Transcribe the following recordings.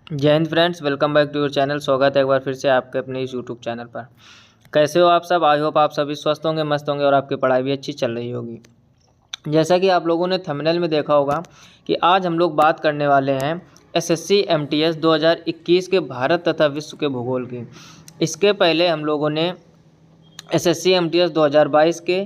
जय Hind friends, welcome back to your channel. स्वागत है एक बार फिर से आपके अपने इस यूट्यूब चैनल पर। कैसे हो आप सब? आई होप आप सभी स्वस्थ होंगे, मस्त होंगे और आपकी पढ़ाई भी अच्छी चल रही होगी। जैसा कि आप लोगों ने थंबनेल में देखा होगा कि आज हम लोग बात करने वाले हैं एसएससी एमटीएस 2021 के भारत तथा विश्व के भूगोल की। इसके पहले हम लोगों ने एसएससी एमटीएस 2022 के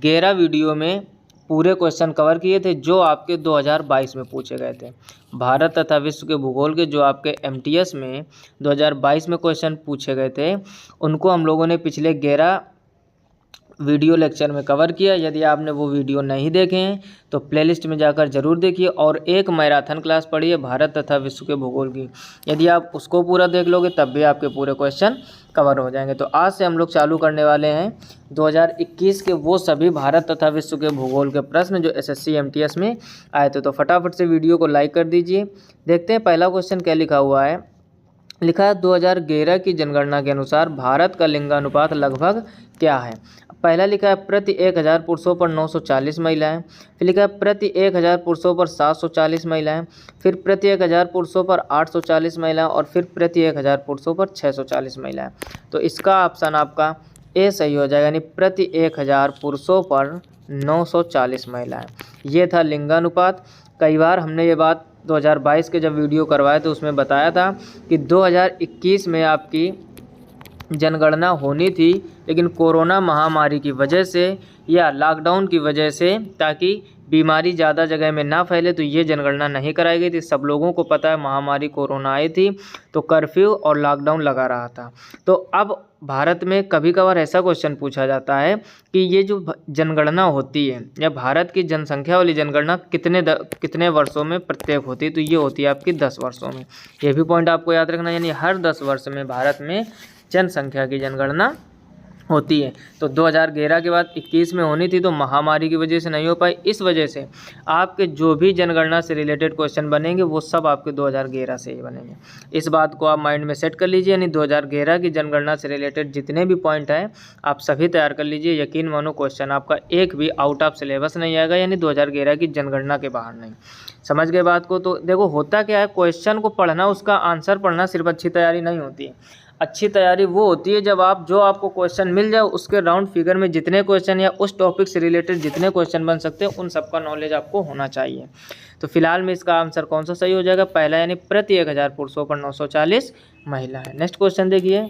11 वीडियो में पूरे क्वेश्चन कवर किए थे जो आपके 2022 में पूछे गए थे। भारत तथा विश्व के भूगोल के जो आपके एमटीएस में 2022 में क्वेश्चन पूछे गए थे उनको हम लोगों ने पिछले 11 वीडियो लेक्चर में कवर किया। यदि आपने वो वीडियो नहीं देखे हैं तो प्लेलिस्ट में जाकर ज़रूर देखिए और एक मैराथन क्लास पढ़िए भारत तथा विश्व के भूगोल की। यदि आप उसको पूरा देख लोगे तब भी आपके पूरे क्वेश्चन कवर हो जाएंगे। तो आज से हम लोग चालू करने वाले हैं 2021 के वो सभी भारत तथा विश्व के भूगोल के प्रश्न जो एसएससी एमटीएस में आए थे। तो फटाफट से वीडियो को लाइक कर दीजिए। देखते हैं पहला क्वेश्चन क्या लिखा हुआ है। लिखा है 2011 की जनगणना के अनुसार भारत का लिंगानुपात लगभग क्या है। पहला लिखा है प्रति 1000 पुरुषों पर 940 महिलाएं। फिर लिखा है प्रति 1000 पुरुषों पर 740 महिलाएं। फिर प्रति 1000 पुरुषों पर 840 महिलाएं और फिर प्रति 1000 पुरुषों पर 640 महिलाएं। तो इसका ऑप्शन आपका ए सही हो जाएगा, यानी प्रति 1000 पुरुषों पर 940 महिलाएं। ये था लिंगानुपात। कई बार हमने ये बात 2022 के जब वीडियो करवाए तो उसमें बताया था कि 2021 में आपकी जनगणना होनी थी, लेकिन कोरोना महामारी की वजह से या लॉकडाउन की वजह से, ताकि बीमारी ज़्यादा जगह में ना फैले, तो ये जनगणना नहीं कराई गई थी। सब लोगों को पता है महामारी कोरोना आई थी तो कर्फ्यू और लॉकडाउन लगा रहा था। तो अब भारत में कभी कभार ऐसा क्वेश्चन पूछा जाता है कि ये जो जनगणना होती है या भारत की जनसंख्या वाली जनगणना कितने वर्षों में प्रत्येक होती है, तो ये होती है आपकी 10 वर्षों में। ये भी पॉइंट आपको याद रखना, यानी हर 10 वर्ष में भारत में जनसंख्या की जनगणना होती है। तो 2011 के बाद 21 में होनी थी तो महामारी की वजह से नहीं हो पाई। इस वजह से आपके जो भी जनगणना से रिलेटेड क्वेश्चन बनेंगे वो सब आपके 2011 से ही बनेंगे। इस बात को आप माइंड में सेट कर लीजिए, यानी 2011 की जनगणना से रिलेटेड जितने भी पॉइंट हैं आप सभी तैयार कर लीजिए। यकीन मानो क्वेश्चन आपका एक भी आउट ऑफ सिलेबस नहीं आएगा, यानी 2011 की जनगणना के बाहर नहीं। समझ गए बात को? तो देखो होता क्या है, क्वेश्चन को पढ़ना, उसका आंसर पढ़ना सिर्फ अच्छी तैयारी नहीं होती है। अच्छी तैयारी वो होती है जब आपको क्वेश्चन मिल जाए उसके राउंड फिगर में जितने क्वेश्चन या उस टॉपिक से रिलेटेड जितने क्वेश्चन बन सकते हैं उन सबका नॉलेज आपको होना चाहिए। तो फिलहाल में इसका आंसर कौन सा सही हो जाएगा? पहला, यानी प्रति 1000 पुरुषों पर 940 महिला है। नेक्स्ट क्वेश्चन देखिए।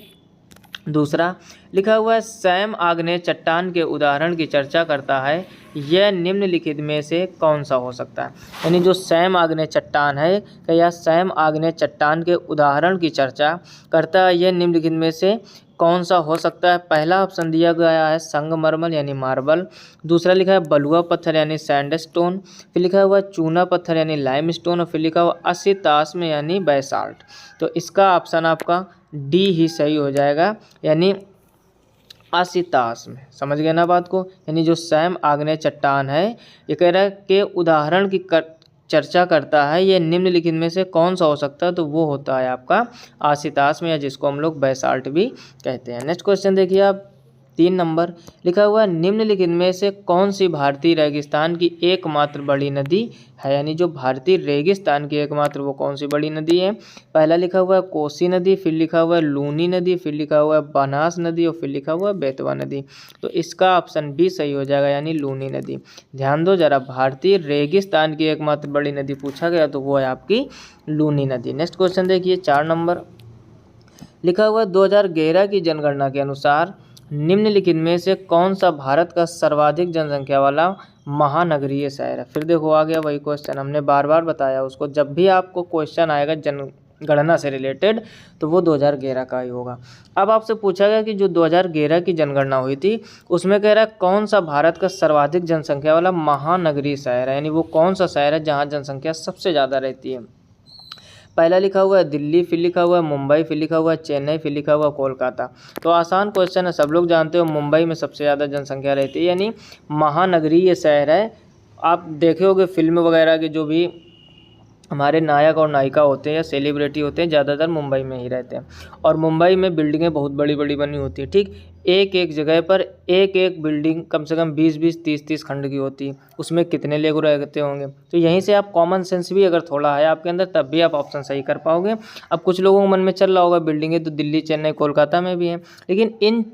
दूसरा लिखा हुआ है सैम आग्नेय चट्टान के उदाहरण की चर्चा करता है, यह निम्नलिखित में से कौन सा हो सकता है। यानी जो सैम आग्नेय चट्टान है क्या यह सैम आग्नेय चट्टान के उदाहरण की चर्चा करता है, यह निम्नलिखित में से कौन सा हो सकता है। पहला ऑप्शन दिया गया है संगमरमर यानी मार्बल। दूसरा लिखा है बलुआ पत्थर यानी सैंडस्टोन। फिर लिखा हुआ चूना पत्थर यानी लाइमस्टोन और फिर लिखा हुआ असिताश्म यानी बैसाल्ट। तो इसका ऑप्शन आपका डी ही सही हो जाएगा, यानी असिताश्म। समझ गए ना बात को? यानी जो सैम आग्नेय चट्टान है ये कह रहा है के उदाहरण की चर्चा करता है, ये निम्नलिखित में से कौन सा हो सकता है, तो वो होता है आपका असिताश्म या जिसको हम लोग बैसाल्ट भी कहते हैं। नेक्स्ट क्वेश्चन देखिए आप, 3 नंबर लिखा हुआ है निम्नलिखित में से कौन सी भारतीय रेगिस्तान की एकमात्र बड़ी नदी है। यानी जो भारतीय रेगिस्तान की एकमात्र वो कौन सी बड़ी नदी है। पहला लिखा हुआ है कोसी नदी, फिर लिखा हुआ है लूनी नदी, फिर लिखा हुआ है बनास नदी और फिर लिखा हुआ है बेतवा नदी। तो इसका ऑप्शन बी सही हो जाएगा, यानी लूनी नदी। ध्यान दो जरा, भारतीय रेगिस्तान की एकमात्र बड़ी नदी पूछा गया तो वो है आपकी लूनी नदी। नेक्स्ट क्वेश्चन देखिए, 4 नंबर लिखा हुआ है 2011 की जनगणना के अनुसार निम्नलिखित में से कौन सा भारत का सर्वाधिक जनसंख्या वाला महानगरीय शहर है। फिर देखो आ गया वही क्वेश्चन, हमने बार बार बताया उसको, जब भी आपको क्वेश्चन आएगा जनगणना से रिलेटेड तो वो 2011 का ही होगा। अब आपसे पूछा गया कि जो 2011 की जनगणना हुई थी उसमें कह रहा है कौन सा भारत का सर्वाधिक जनसंख्या वाला महानगरीय शहर है, यानी वो कौन सा शहर है जहाँ जनसंख्या सबसे ज़्यादा रहती है। पहला लिखा हुआ है दिल्ली, फिर लिखा हुआ है मुंबई, फिर लिखा हुआ है चेन्नई, फिर लिखा हुआ है कोलकाता। तो आसान क्वेश्चन है, सब लोग जानते हो मुंबई में सबसे ज़्यादा जनसंख्या रहती है, यानी महानगरीय शहर है। आप देखे होगे फिल्म वगैरह के जो भी हमारे नायक और नायिका होते हैं या सेलिब्रिटी होते हैं ज़्यादातर मुंबई में ही रहते हैं और मुंबई में बिल्डिंगें बहुत बड़ी बड़ी बनी होती है। ठीक एक एक जगह पर एक एक बिल्डिंग कम से कम 20-20, 30-30 खंड की होती है, उसमें कितने लेगो रहते होंगे। तो यहीं से आप कॉमन सेंस भी अगर थोड़ा है आपके अंदर तब भी आप ऑप्शन सही कर पाओगे। अब कुछ लोगों के मन में चल रहा होगा बिल्डिंगें तो दिल्ली, चेन्नई, कोलकाता में भी हैं, लेकिन इन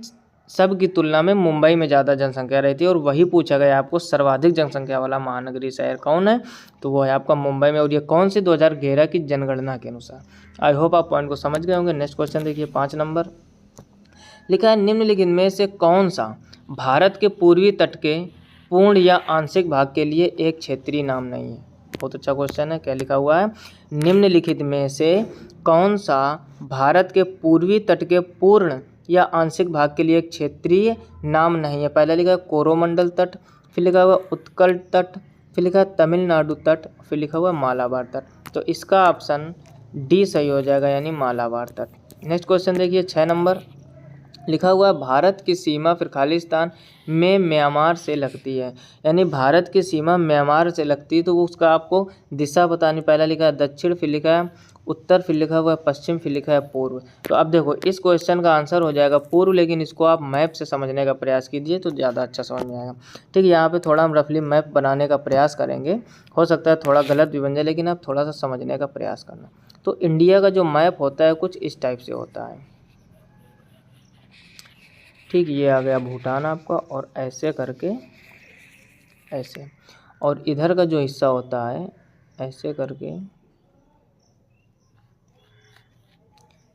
सब की तुलना में मुंबई में ज़्यादा जनसंख्या रहती है। और वही पूछा गया आपको सर्वाधिक जनसंख्या वाला महानगरीय शहर कौन है, तो वो है आपका मुंबई में। और ये कौन सी 2011 की जनगणना के अनुसार। आई होप आप पॉइंट को समझ गए होंगे। नेक्स्ट क्वेश्चन देखिए 5 नंबर लिखा है, निम्नलिखित में से कौन सा भारत के पूर्वी तट के पूर्ण या आंशिक भाग के लिए एक क्षेत्रीय नाम नहीं है। बहुत अच्छा क्वेश्चन है। क्या लिखा हुआ है, निम्नलिखित में से कौन सा भारत के पूर्वी तट के पूर्ण या आंशिक भाग के लिए एक क्षेत्रीय नाम नहीं है। पहला लिखा है कोरोमंडल तट, फिर लिखा हुआ उत्कल तट, फिर लिखा है तमिलनाडु तट, फिर लिखा हुआ मालाबार तट। तो इसका ऑप्शन डी सही हो जाएगा, यानी मालाबार तट। नेक्स्ट क्वेश्चन देखिए 6 नंबर लिखा हुआ है, भारत की सीमा फिर खालिस्तान में म्यांमार से लगती है। यानी भारत की सीमा म्यांमार से लगती है तो उसका आपको दिशा बतानी। पहला लिखा है दक्षिण, फिर लिखा है उत्तर, फिर लिखा हुआ है पश्चिम, फिर लिखा है पूर्व। तो अब देखो इस क्वेश्चन का आंसर हो जाएगा पूर्व, लेकिन इसको आप मैप से समझने का प्रयास कीजिए तो ज़्यादा अच्छा समझ में आएगा। ठीक है, यहाँ पे थोड़ा हम रफली मैप बनाने का प्रयास करेंगे, हो सकता है थोड़ा गलत भी बन जाए, लेकिन आप थोड़ा सा समझने का प्रयास करना। तो इंडिया का जो मैप होता है कुछ इस टाइप से होता है। ठीक, ये आ गया भूटान आपका, और ऐसे करके ऐसे, और इधर का जो हिस्सा होता है ऐसे करके।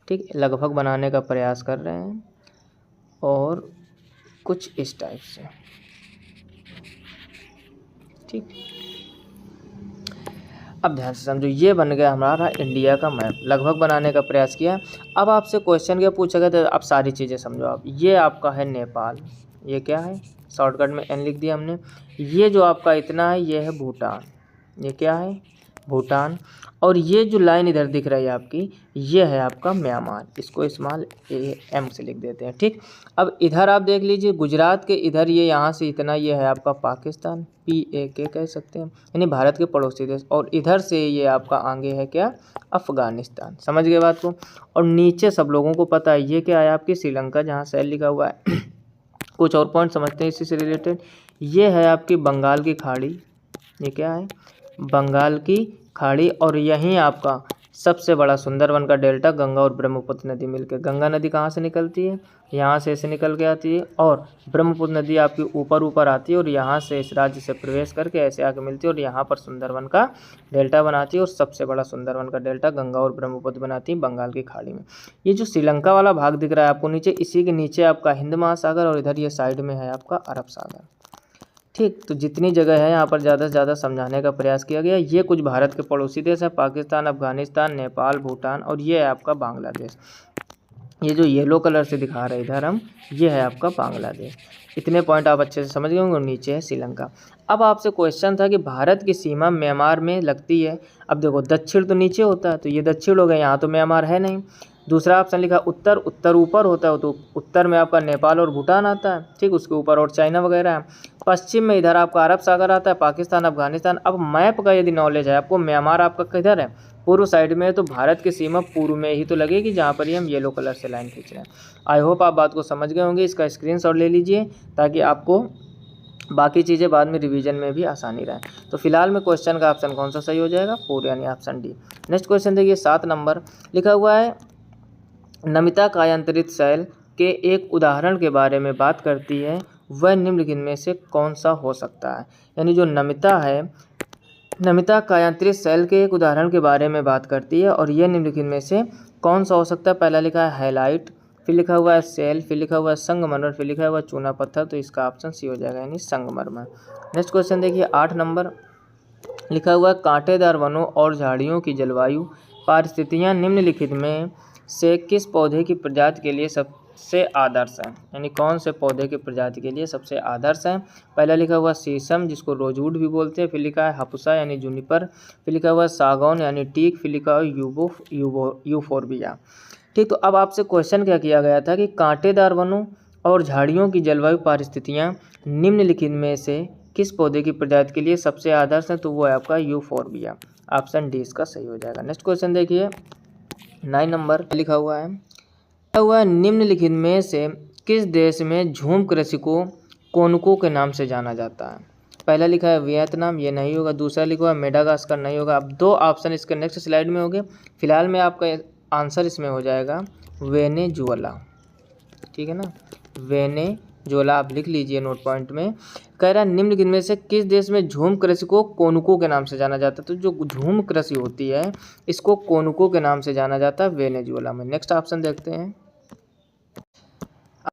ठीक, लगभग बनाने का प्रयास कर रहे हैं और कुछ इस टाइप से। ठीक, अब ध्यान से समझो, ये बन गया हमारा इंडिया का मैप। लगभग बनाने का प्रयास किया। अब आपसे क्वेश्चन क्या पूछा गया तो आप सारी चीज़ें समझो। आप ये आपका है नेपाल, ये क्या है शॉर्टकट में एन लिख दिया हमने। ये जो आपका इतना है ये है भूटान, ये क्या है भूटान। और ये जो लाइन इधर दिख रही है आपकी ये है आपका म्यांमार, इसको स्मॉल एम से लिख देते हैं। ठीक, अब इधर आप देख लीजिए गुजरात के इधर ये यहाँ से इतना ये है आपका पाकिस्तान, PAK कह सकते हैं, यानी भारत के पड़ोसी देश। और इधर से ये आपका आगे है क्या अफगानिस्तान। समझ गए बात को। और नीचे सब लोगों को पता है ये क्या है आपकी श्रीलंका, जहाँ सेल लिखा हुआ है। कुछ और पॉइंट समझते हैं इसी से रिलेटेड। ये है आपकी बंगाल की खाड़ी, ये क्या है बंगाल की खाड़ी। और यहीं आपका सबसे बड़ा सुंदरवन का डेल्टा, गंगा और ब्रह्मपुत्र नदी मिलकर। गंगा नदी कहाँ से निकलती है, यहाँ से ऐसे निकल के आती है, और ब्रह्मपुत्र नदी आपकी ऊपर ऊपर आती है और यहाँ से इस राज्य से प्रवेश करके ऐसे आके मिलती है और यहाँ पर सुंदरवन का डेल्टा बनाती है। और सबसे बड़ा सुंदरवन का डेल्टा गंगा और ब्रह्मपुत्र बनाती है बंगाल की खाड़ी में। ये जो श्रीलंका वाला भाग दिख रहा है आपको नीचे, इसी के नीचे आपका हिंद महासागर और इधर ये साइड में है आपका अरब सागर। ठीक, तो जितनी जगह है यहाँ पर ज़्यादा से ज़्यादा समझाने का प्रयास किया गया। ये कुछ भारत के पड़ोसी देश हैं, पाकिस्तान, अफगानिस्तान, नेपाल, भूटान, और ये है आपका बांग्लादेश। ये जो येलो कलर से दिखा रहे हैं इधर हम, ये है आपका बांग्लादेश। इतने पॉइंट आप अच्छे से समझ गए होंगे। और नीचे है श्रीलंका। अब आपसे क्वेश्चन था कि भारत की सीमा म्यांमार में लगती है। अब देखो दक्षिण तो नीचे होता है तो ये दक्षिण हो गया, यहाँ तो म्यांमार है नहीं। दूसरा ऑप्शन लिखा उत्तर, उत्तर ऊपर होता है तो उत्तर में आपका नेपाल और भूटान आता है। ठीक, उसके ऊपर और चाइना वगैरह है। पश्चिम में इधर आपका अरब सागर आता है, पाकिस्तान, अफगानिस्तान। अब मैप का यदि नॉलेज है आपको, म्यांमार आपका किधर है पूर्व साइड में है, तो भारत की सीमा पूर्व में ही तो लगेगी जहाँ पर ही हम येलो कलर से लाइन खींच रहे हैं। आई होप आप बात को समझ गए होंगे। इसका स्क्रीनशॉट ले लीजिए ताकि आपको बाकी चीज़ें बाद में रिवीजन में भी आसानी रहे। तो फिलहाल में क्वेश्चन का ऑप्शन कौन सा सही हो जाएगा, पूर्व, यानी ऑप्शन डी। नेक्स्ट क्वेश्चन देखिए 7 नंबर लिखा हुआ है, नमिता कायांतरित शैल के एक उदाहरण के बारे में बात करती है, वह निम्नलिखित में से कौन सा हो सकता है। यानी जो नमिता है, नमिता कायांतरित शैल के एक उदाहरण के बारे में बात करती है और यह निम्नलिखित में से कौन सा हो सकता है। पहला लिखा है हैलाइट, फिर लिखा हुआ है शैल, फिर लिखा हुआ है संगमरमर, फिर लिखा हुआ है चूना पत्थर। तो इसका ऑप्शन सी हो जाएगा, यानी संगमरमर। नेक्स्ट क्वेश्चन देखिए 8 नंबर लिखा हुआ है, कांटेदार वनों और झाड़ियों की जलवायु परिस्थितियाँ निम्नलिखित में से किस पौधे की प्रजाति के लिए सबसे आदर्श है। यानी कौन से पौधे की प्रजाति के लिए सबसे आदर्श है। पहला लिखा हुआ शीशम, जिसको रोजवुड भी बोलते हैं, फिर लिखा है हपुसा यानी जूनिपर, फिर लिखा हुआ है सागौन यानी टीक, फिर लिखा हुआ यूफोर्बिया। ठीक, तो अब आपसे क्वेश्चन क्या किया गया था कि कांटेदार वनों और झाड़ियों की जलवायु परिस्थितियाँ निम्नलिखित में से किस पौधे की प्रजाति के लिए सबसे आदर्श है, तो वो है आपका यूफोर्बिया। ऑप्शन डी इसका सही हो जाएगा। नेक्स्ट क्वेश्चन देखिए 9 नंबर लिखा हुआ है निम्नलिखित में से किस देश में झूम कृषि को कोनुको के नाम से जाना जाता है? पहला लिखा है वियतनाम, ये नहीं होगा। दूसरा लिखा है मेडागास्कर, नहीं होगा। अब 2 ऑप्शन इसके नेक्स्ट स्लाइड में होंगे। फिलहाल में आपका आंसर इसमें हो जाएगा वेनेजुएला, ठीक है ना, वेनेजुएला आप लिख लीजिए नोट पॉइंट में। कह रहा है निम्नलिखित में से किस देश में झूम कृषि को कोनुको के नाम से जाना जाता है? तो जो झूम कृषि होती है इसको कोनुको के नाम से जाना जाता है वेनेजुएला में। नेक्स्ट ऑप्शन देखते हैं।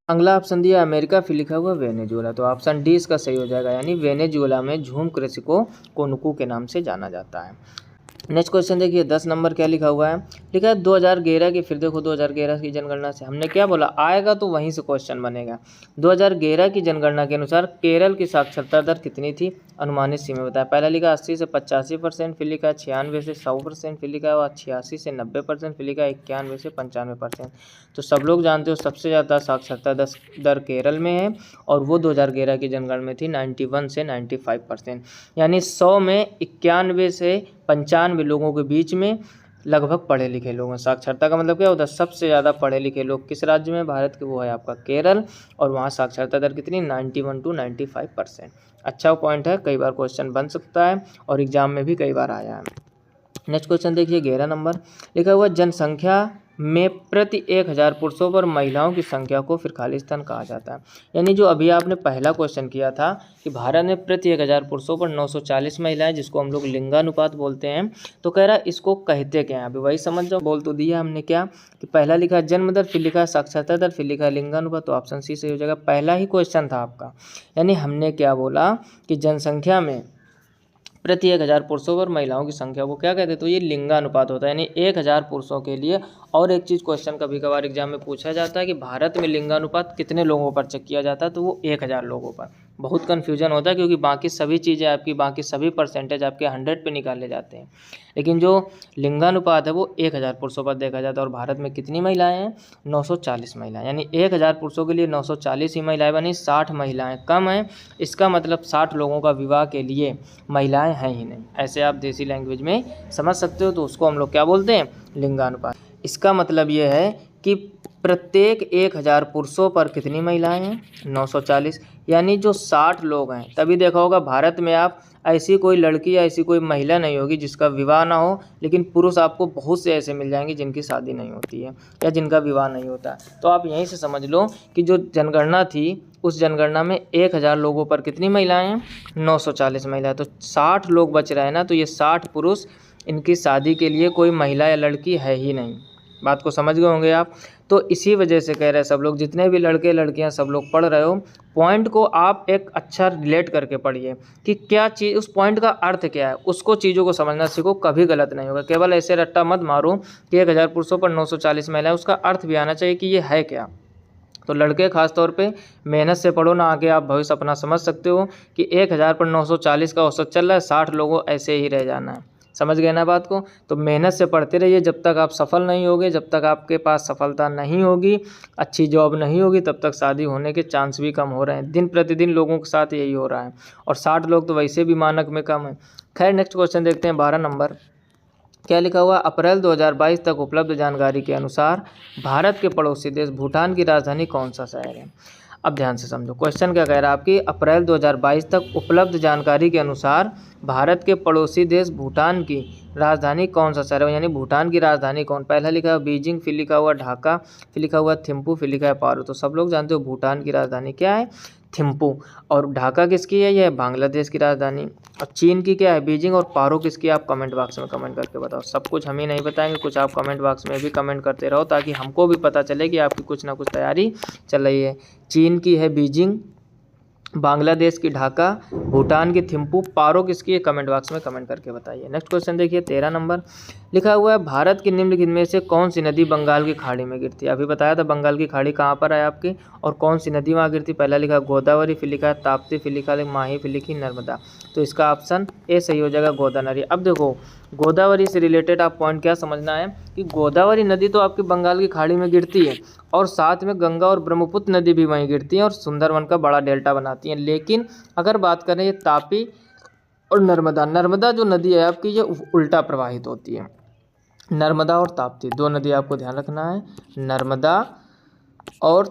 अगला ऑप्शन दिया अमेरिका, फिर लिखा हुआ वेनेजुएला, तो ऑप्शन डी इसका सही हो जाएगा, यानी वेनेजुएला में झूम कृषि को कोनुको के नाम से जाना जाता है। नेक्स्ट क्वेश्चन देखिए 10 नंबर क्या लिखा हुआ है। लिखा है 2011 की, फिर देखो 2011 की जनगणना से हमने क्या बोला, आएगा तो वहीं से क्वेश्चन बनेगा। 2011 की जनगणना के अनुसार केरल की साक्षरता दर कितनी थी? अनुमानित सीमा बताया। पहला लिखा 80 से 85%, फिर लिखा 96 से 100%, फिर लिखा हुआ 86 से 90%, फिर लिखा 91 से 95%। तो सब लोग जानते हो सबसे ज़्यादा साक्षरता दर केरल में है और वो 2011 की जनगणना में थी 91 से 95%, यानी 100 में 91 से 95 लोगों के बीच में लगभग पढ़े लिखे लोग हैं। साक्षरता का मतलब क्या होता है? सबसे ज़्यादा पढ़े लिखे लोग किस राज्य में भारत के, वो है आपका केरल, और वहाँ साक्षरता दर कितनी 91 to 95%। अच्छा पॉइंट है, कई बार क्वेश्चन बन सकता है और एग्जाम में भी कई बार आया है। नेक्स्ट क्वेश्चन देखिए 11 नंबर लिखा हुआ जनसंख्या में प्रति 1000 पुरुषों पर महिलाओं की संख्या को फिर खाली स्थान कहा जाता है। यानी जो अभी आपने पहला क्वेश्चन किया था कि भारत में प्रति 1000 पुरुषों पर 940 महिलाएं, जिसको हम लोग लिंगानुपात बोलते हैं, तो कह रहा है इसको कहते क्या है? अभी वही समझ जाओ, बोल तो दिया हमने क्या कि पहला लिखा जन्म दर, फिर लिखा साक्षरता दर, फिर लिखा लिंगानुपात, तो ऑप्शन सी सही हो जाएगा। पहला ही क्वेश्चन था आपका, यानी हमने क्या बोला कि जनसंख्या में प्रति 1000 पुरुषों पर महिलाओं की संख्या को क्या कहते हैं? तो ये लिंगानुपात होता है, यानी 1000 पुरुषों के लिए। और एक चीज़ क्वेश्चन कभी कभार एग्जाम में पूछा जाता है कि भारत में लिंगानुपात कितने लोगों पर चेक किया जाता है? तो वो 1000 लोगों पर। बहुत कन्फ्यूजन होता है क्योंकि बाकी सभी चीज़ें आपकी, बाकी सभी परसेंटेज आपके 100 पे निकाले जाते हैं, लेकिन जो लिंगानुपात है वो 1000 पुरुषों पर देखा जाता है। और भारत में कितनी महिलाएं हैं? 940 महिलाएं, यानी 1000 पुरुषों के लिए 940 ही महिलाएं बनी, 60 महिलाएं कम हैं। इसका मतलब 60 लोगों का विवाह के लिए महिलाएं हैं ही नहीं। ऐसे आप देसी लैंग्वेज में समझ सकते हो, तो उसको हम लोग क्या बोलते हैं? लिंगानुपात। इसका मतलब ये है कि प्रत्येक 1000 पुरुषों पर कितनी महिलाएं हैं? 940, यानी जो 60 लोग हैं। तभी देखा होगा भारत में आप ऐसी कोई लड़की या ऐसी कोई महिला नहीं होगी जिसका विवाह ना हो, लेकिन पुरुष आपको बहुत से ऐसे मिल जाएंगे जिनकी शादी नहीं होती है या जिनका विवाह नहीं होता। तो आप यहीं से समझ लो कि जो जनगणना थी उस जनगणना में 1000 लोगों पर कितनी महिलाएं हैं? 940 महिलाएं। तो 60 लोग बच रहे हैं ना, तो ये 60 पुरुष, इनकी शादी के लिए कोई महिला या लड़की है ही नहीं। बात को समझ गए होंगे आप। तो इसी वजह से कह रहे हैं सब लोग, जितने भी लड़के लड़कियां सब लोग पढ़ रहे हो, पॉइंट को आप एक अच्छा रिलेट करके पढ़िए कि क्या चीज़, उस पॉइंट का अर्थ क्या है, उसको चीज़ों को समझना सीखो, कभी गलत नहीं होगा। केवल ऐसे रट्टा मत मारो कि 1000 पुरुषों पर 940 महिलाएं, उसका अर्थ भी आना चाहिए कि ये है क्या। तो लड़के खास तौर पे मेहनत से पढ़ो ना, आगे आप भविष्य अपना समझ सकते हो कि 1000 पर 940 का औसत चल रहा है, 60 लोगों ऐसे ही रह जाना है। समझ गए ना बात को? तो मेहनत से पढ़ते रहिए, जब तक आप सफल नहीं होगे, जब तक आपके पास सफलता नहीं होगी, अच्छी जॉब नहीं होगी, तब तक शादी होने के चांस भी कम हो रहे हैं। दिन प्रतिदिन लोगों के साथ यही हो रहा है, और 60 लोग तो वैसे भी मानक में कम है। खैर नेक्स्ट क्वेश्चन देखते हैं 12 नंबर क्या लिखा हुआ। अप्रैल 2022 तक उपलब्ध जानकारी के अनुसार भारत के पड़ोसी देश भूटान की राजधानी कौन सा शहर है? अब ध्यान से समझो क्वेश्चन क्या कह रहा है आपकी। अप्रैल 2022 तक उपलब्ध जानकारी के अनुसार भारत के पड़ोसी देश भूटान की राजधानी कौन सा शहर है, यानी भूटान की राजधानी कौन? पहला लिखा हुआ बीजिंग, फिर लिखा हुआ ढाका, फिर लिखा हुआ थिम्पू, फिर लिखा है पारो। तो सब लोग जानते हो भूटान की राजधानी क्या है? थिम्पू। और ढाका किसकी है? यह बांग्लादेश की राजधानी। और चीन की क्या है? बीजिंग। और पारो किसकी? आप कमेंट बॉक्स में कमेंट करके बताओ। सब कुछ हम ही नहीं बताएंगे, कुछ आप कमेंट बॉक्स में भी कमेंट करते रहो ताकि हमको भी पता चले कि आपकी कुछ ना कुछ तैयारी चल रही है। चीन की है बीजिंग, बांग्लादेश की ढाका, भूटान की थिम्पू, पारो किसकी है? कमेंट बॉक्स में कमेंट करके बताइए। नेक्स्ट क्वेश्चन देखिए 13 नंबर लिखा हुआ है भारत की निम्नलिखित में से कौन सी नदी बंगाल की खाड़ी में गिरती है? अभी बताया था बंगाल की खाड़ी कहाँ पर है आपकी, और कौन सी नदी वहाँ गिरती? पहला लिखा गोदावरी, फिर लिखा है ताप्ती, फिर लिखा है माही, फिर लिखी नर्मदा। तो इसका ऑप्शन ए सही हो जाएगा, गोदावरी। अब देखो गोदावरी से रिलेटेड आप पॉइंट क्या समझना है कि गोदावरी नदी तो आपकी बंगाल की खाड़ी में गिरती है, और साथ में गंगा और ब्रह्मपुत्र नदी भी वहीं गिरती है और सुंदरवन का बड़ा डेल्टा बनाती हैं। लेकिन अगर बात करें ये तापी और नर्मदा जो नदी है आपकी, ये उल्टा प्रवाहित होती है। नर्मदा और ताप्ती दो नदी आपको ध्यान रखना है, नर्मदा और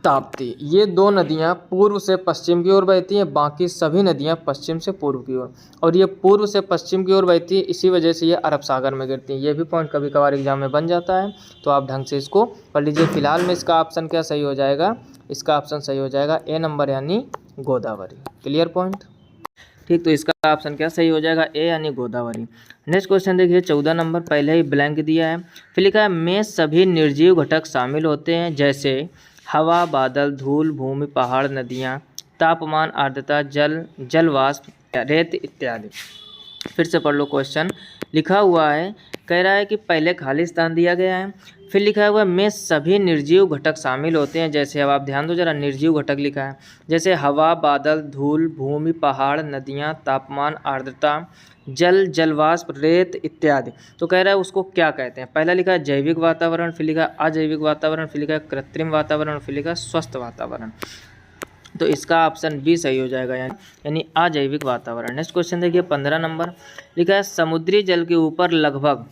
ताप्ती। ये दो नदियाँ पूर्व से पश्चिम की ओर बहती हैं, बाकी सभी नदियाँ पश्चिम से पूर्व की ओर। और ये पूर्व से पश्चिम की ओर बहती है, इसी वजह से ये अरब सागर में गिरती हैं। ये भी पॉइंट कभी कभार एग्जाम में बन जाता है, तो आप ढंग से इसको पढ़ लीजिए। फिलहाल में इसका ऑप्शन क्या सही हो जाएगा, इसका ऑप्शन सही हो जाएगा ए नंबर यानी गोदावरी। क्लियर पॉइंट, ठीक। तो इसका ऑप्शन क्या सही हो जाएगा, ए यानी गोदावरी। नेक्स्ट क्वेश्चन देखिए 14 नंबर, पहले ही ब्लैंक दिया है, फिर लिखा है में सभी निर्जीव घटक शामिल होते हैं जैसे हवा, बादल, धूल, भूमि, पहाड़, नदियाँ, तापमान, आर्द्रता, जलवाष्प, रेत इत्यादि। फिर से पढ़ लो क्वेश्चन। लिखा हुआ है, कह रहा है कि पहले खाली स्थान दिया गया है, फिर लिखा हुआ है में सभी निर्जीव घटक शामिल होते हैं जैसे, अब आप ध्यान दो जरा, निर्जीव घटक लिखा है जैसे हवा, बादल, धूल, भूमि, पहाड़, नदियाँ, तापमान, आर्द्रता, जलवाष्प, रेत इत्यादि। तो कह रहा है उसको क्या कहते हैं। पहला लिखा है जैविक वातावरण, फिर लिखा है अजैविक वातावरण, फिर लिखा है कृत्रिम वातावरण, फिर लिखा है स्वस्थ वातावरण। तो इसका ऑप्शन बी सही हो जाएगा, यानी अजैविक वातावरण। नेक्स्ट क्वेश्चन देखिए 15 नंबर, लिखा है समुद्री जल के ऊपर लगभग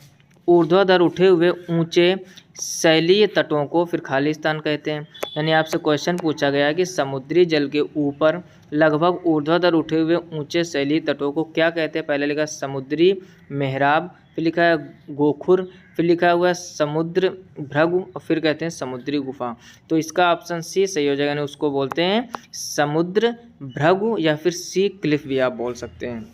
ऊर्ध्वाधर उठे हुए ऊंचे शैलीय तटों को फिर खाली स्थान कहते हैं। यानी आपसे क्वेश्चन पूछा गया है कि समुद्री जल के ऊपर लगभग ऊर्ध्वाधर उठे हुए ऊंचे शैलीय तटों को क्या कहते हैं। पहले लिखा समुद्री मेहराब, फिर लिखा है गोखुर, फिर लिखा हुआ है समुद्र भृगु और फिर कहते हैं समुद्री गुफा। तो इसका ऑप्शन सी सही हो जाएगा, यानी उसको बोलते हैं समुद्र भृगु या फिर सी क्लिफ भी आप बोल सकते हैं।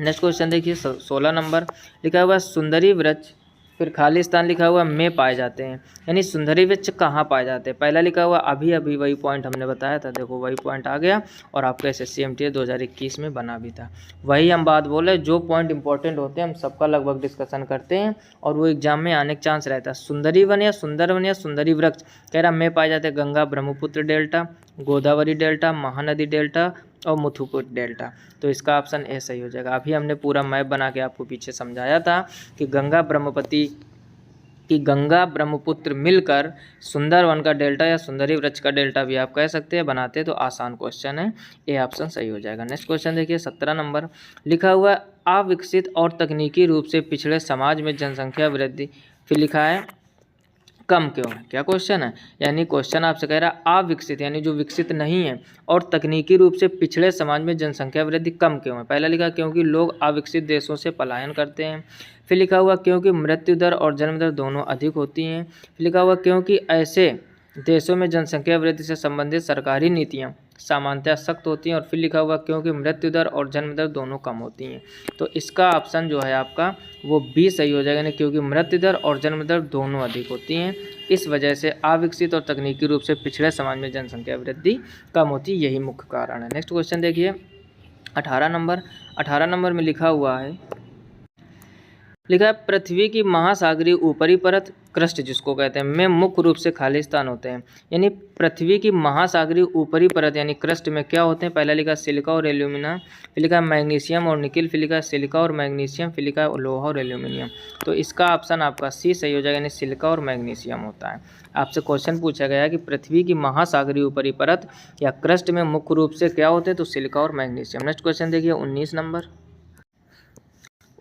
नेक्स्ट क्वेश्चन देखिए 16 नंबर, लिखा हुआ है सुंदरी वृक्ष, फिर खाली स्थान लिखा हुआ में पाए जाते हैं। यानी सुंदरी वृक्ष कहाँ पाए जाते हैं। पहला लिखा हुआ अभी वही पॉइंट हमने बताया था, देखो वही पॉइंट आ गया और आपका SSC MTA 2021 में बना भी था। वही हम बात बोले, जो पॉइंट इंपॉर्टेंट होते हैं हम सबका लगभग डिस्कशन करते हैं और वो एग्जाम में आने का चांस रहता है। सुंदरी वन या सुंदर वन या सुंदरी वृक्ष कह रहा में पाए जाते हैं Ganga Brahmaputra delta, Godavari delta, Mahanadi delta और मुथुपुर डेल्टा। तो इसका ऑप्शन ए सही हो जाएगा। अभी हमने पूरा मैप बना के आपको पीछे समझाया था कि गंगा ब्रह्मपुत्र मिलकर सुंदरवन का डेल्टा या सुंदरी वृक्ष का डेल्टा भी आप कह सकते हैं बनाते, तो आसान क्वेश्चन है, ए ऑप्शन सही हो जाएगा। नेक्स्ट क्वेश्चन देखिए 17 नंबर, लिखा हुआ है अविकसित और तकनीकी रूप से पिछड़े समाज में जनसंख्या वृद्धि, फिर लिखा है कम क्यों है। क्या क्वेश्चन है, यानी क्वेश्चन आपसे कह रहा है अविकसित यानी जो विकसित नहीं है और तकनीकी रूप से पिछड़े समाज में जनसंख्या वृद्धि कम क्यों है। पहला लिखा क्योंकि लोग अविकसित देशों से पलायन करते हैं, फिर लिखा हुआ क्योंकि मृत्यु दर और जन्म दर दोनों अधिक होती हैं, फिर लिखा हुआ क्योंकि ऐसे देशों में जनसंख्या वृद्धि से संबंधित सरकारी नीतियाँ सामान्यतः सख्त होती हैं, और फिर लिखा हुआ क्योंकि मृत्यु दर और जन्म दर दोनों कम होती हैं। तो इसका ऑप्शन जो है आपका वो बी सही हो जाएगा, क्योंकि मृत्यु दर और जन्म दर दोनों अधिक होती हैं, इस वजह से अविकसित और तकनीकी रूप से पिछड़े समाज में जनसंख्या वृद्धि कम होती है, यही मुख्य कारण है। नेक्स्ट क्वेश्चन देखिए 18 नंबर में लिखा हुआ है, लिखा है पृथ्वी की महासागरीय ऊपरी परत क्रस्ट जिसको कहते हैं में मुख्य रूप से खाली स्थान होते हैं। यानी पृथ्वी की महासागरीय ऊपरी परत यानी क्रस्ट में क्या होते हैं। पहला लिखा सिलिका और एल्यूमिना, फिर लिखा मैग्नीशियम और निकिल, फिर लिखा सिलिका और मैग्नीशियम, फिर लिखा लोहा और एल्यूमिनियम। तो इसका ऑप्शन आपका सी सही हो जाएगा, यानी सिलिका और मैग्नीशियम होता है। आपसे क्वेश्चन पूछा गया कि पृथ्वी की महासागरीय ऊपरी परत या क्रस्ट में मुख्य रूप से क्या होते हैं, तो सिलिका और मैग्नीशियम। नेक्स्ट क्वेश्चन देखिए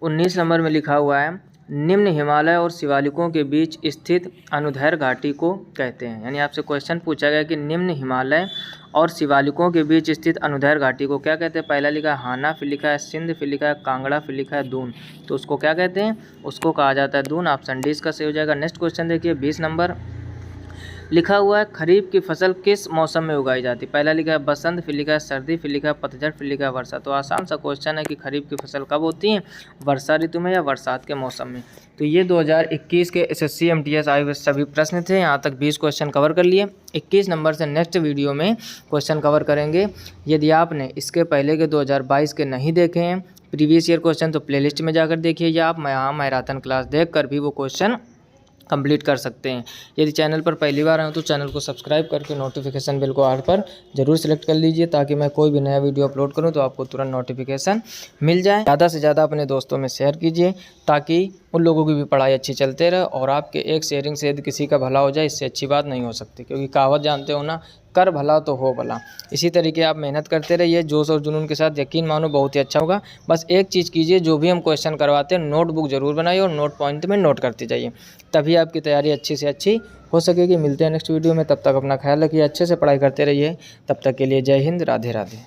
19 नंबर में लिखा हुआ है निम्न हिमालय और शिवालिकों के बीच स्थित अनुदैर्घ्य घाटी को कहते हैं। यानी आपसे क्वेश्चन पूछा गया कि निम्न हिमालय और शिवालिकों के बीच स्थित अनुदैर्घ्य घाटी को क्या कहते हैं। पहला लिखा है हाना, फिर लिखा है सिंध, फिर लिखा है कांगड़ा, फिर लिखा है दून। तो उसको क्या कहते हैं, उसको कहा जाता है दून। ऑप्शन डी इसका सही हो जाएगा। नेक्स्ट क्वेश्चन देखिए 20 नंबर, लिखा हुआ है खरीफ की फसल किस मौसम में उगाई जाती है। पहला लिखा है बसंत, फिर लिखा है सर्दी, फिर लिखा है पतझड़, फिर लिखा है वर्षा। तो आसान सा क्वेश्चन है कि खरीफ की फसल कब होती है, वर्षा ऋतु में या बरसात के मौसम में। तो ये 2021 के SSC MTS आए हुए सभी प्रश्न थे। यहाँ तक 20 क्वेश्चन कवर कर लिए। 21 नंबर से नेक्स्ट वीडियो में क्वेश्चन कवर करेंगे। यदि आपने इसके पहले के 2022 के नहीं देखे हैं प्रीवियस ईयर क्वेश्चन, तो प्लेलिस्ट में जाकर देखिए, या आप यहाँ मैराथन क्लास देख कर भी वो क्वेश्चन कंप्लीट कर सकते हैं। यदि चैनल पर पहली बार आए तो चैनल को सब्सक्राइब करके नोटिफिकेशन बिल को ऑल पर जरूर सेलेक्ट कर लीजिए, ताकि मैं कोई भी नया वीडियो अपलोड करूं तो आपको तुरंत नोटिफिकेशन मिल जाए। ज़्यादा से ज़्यादा अपने दोस्तों में शेयर कीजिए, ताकि उन लोगों की भी पढ़ाई अच्छी चलते रहे और आपके एक शेयरिंग से यदि किसी का भला हो जाए, इससे अच्छी बात नहीं हो सकती। क्योंकि कहावत जानते हो ना, कर भला तो हो भला। इसी तरीके आप मेहनत करते रहिए, जोश और जुनून के साथ, यकीन मानो बहुत ही अच्छा होगा। बस एक चीज़ कीजिए, जो भी हम क्वेश्चन करवाते हैं नोटबुक ज़रूर बनाइए और नोट पॉइंट में नोट करते जाइए, तभी आपकी तैयारी अच्छी से अच्छी हो सकेगी। मिलते हैं नेक्स्ट वीडियो में, तब तक अपना ख्याल रखिए, अच्छे से पढ़ाई करते रहिए। तब तक के लिए जय हिंद, राधे राधे।